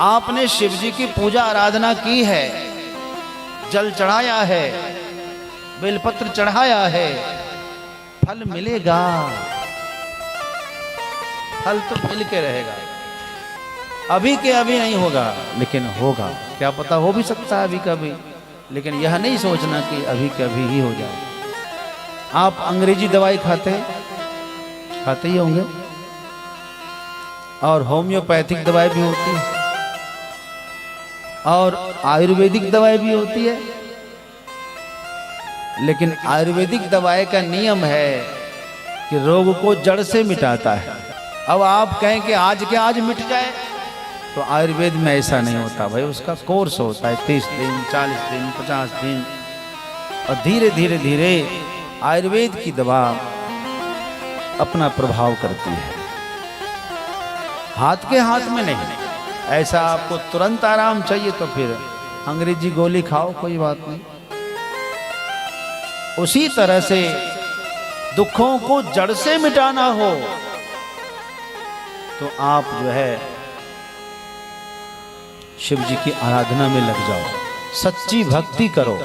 आपने शिव जी की पूजा आराधना की है, जल चढ़ाया है, बेलपत्र चढ़ाया है, फल मिलेगा, फल तो मिल के रहेगा। अभी के अभी नहीं होगा, लेकिन होगा। क्या पता, हो भी सकता है अभी कभी, लेकिन यह नहीं सोचना कि अभी के अभी ही हो जाए। आप अंग्रेजी दवाई खाते ही होंगे, और होम्योपैथिक दवाई भी होती है, और आयुर्वेदिक दवाई भी होती है। लेकिन आयुर्वेदिक दवाई का नियम है कि रोग को जड़ से मिटाता है। अब आप कहें कि आज के आज मिट जाए, तो आयुर्वेद में ऐसा नहीं होता भाई। उसका कोर्स होता है 30 दिन, 40 दिन, 50 दिन, और धीरे धीरे धीरे आयुर्वेद की दवा अपना प्रभाव करती है, हाथ के हाथ में नहीं। ऐसा आपको तुरंत आराम चाहिए तो फिर अंग्रेजी गोली खाओ, कोई बात नहीं। उसी तरह से दुखों को जड़ से मिटाना हो तो आप जो है शिव जी की आराधना में लग जाओ, सच्ची भक्ति करो।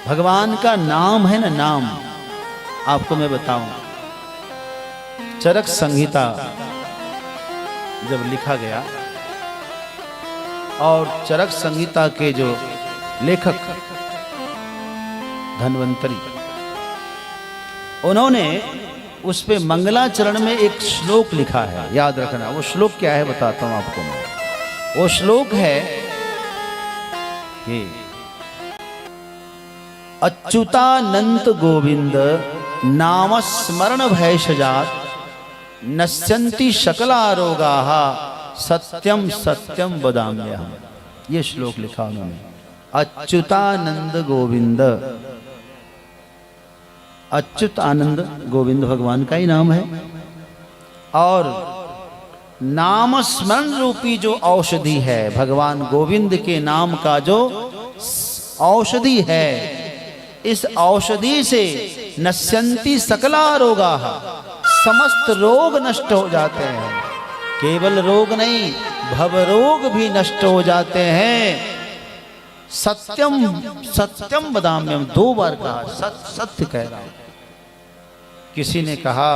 भगवान का नाम है ना, नाम आपको मैं बताऊं, चरक संहिता जब लिखा गया, और चरक संहिता के जो लेखक धन्वंतरी, उन्होंने उस पे मंगलाचरण में एक श्लोक लिखा है, याद रखना। वो श्लोक क्या है बताता हूं आपको मैं। वो श्लोक है कि अच्युतानंत गोविंद नाम स्मरण भयशजात नश्यन्ति सकला रोगाः सत्यम सत्यम वदाम्यहम्। ये श्लोक लिखा उन्होंने। अच्युतानंद गोविंद, अच्युत आनंद गोविंद भगवान का ही नाम है, और नाम स्मरण रूपी जो औषधि है, भगवान गोविंद के नाम का जो औषधि है, इस औषधि से नश्यन्ति सकला रोगाः, समस्त रोग नष्ट हो जाते हैं। केवल रोग नहीं, भव रोग भी नष्ट हो जाते हैं। सत्यम सत्यम वदाम्यहम्, 2 बार कहा, सत्य कह रहा हूं। किसी ने कहा,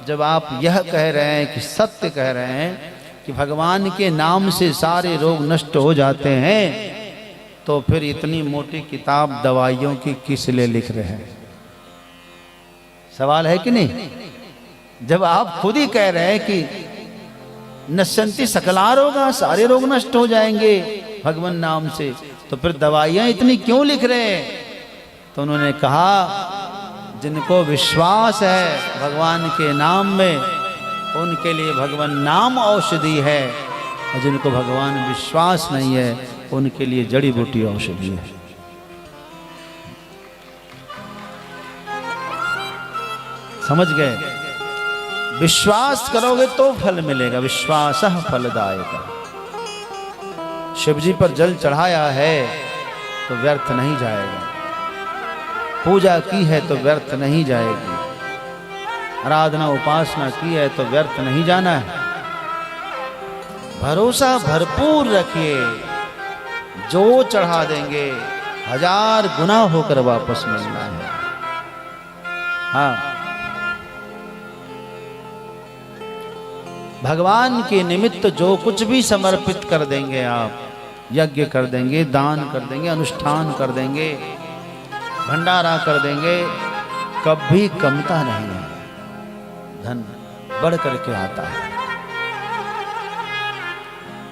जब आप यह कह रहे हैं कि सत्य कह रहे हैं कि भगवान के नाम से सारे रोग नष्ट हो जाते हैं, तो फिर इतनी मोटी किताब दवाइयों की किस लिए लिख रहे हैं? सवाल है कि नहीं? जब आप खुद ही कह रहे हैं कि नश्यन्ति सकला रोगा, सारे रोग नष्ट हो जाएंगे भगवान नाम से, तो फिर दवाइयां इतनी क्यों लिख रहे हैं? तो उन्होंने कहा, जिनको विश्वास है भगवान के नाम में, उनके लिए भगवान नाम औषधि है, और जिनको भगवान विश्वास नहीं है, उनके लिए जड़ी बूटी औषधि है। समझ गए? विश्वास करोगे तो फल मिलेगा, विश्वासः फलदायकः। शिव जी पर जल चढ़ाया है तो व्यर्थ नहीं जाएगा, पूजा की है तो व्यर्थ नहीं जाएगी, आराधना उपासना की है तो व्यर्थ नहीं जाना है। भरोसा भरपूर रखिए, जो चढ़ा देंगे 1000 गुना होकर वापस मिलना है। हाँ, भगवान के निमित्त जो कुछ भी समर्पित कर देंगे आप, यज्ञ कर देंगे, दान कर देंगे, अनुष्ठान कर देंगे, भंडारा कर देंगे, कभी कमता नहीं है। धन बढ़ करके आता है।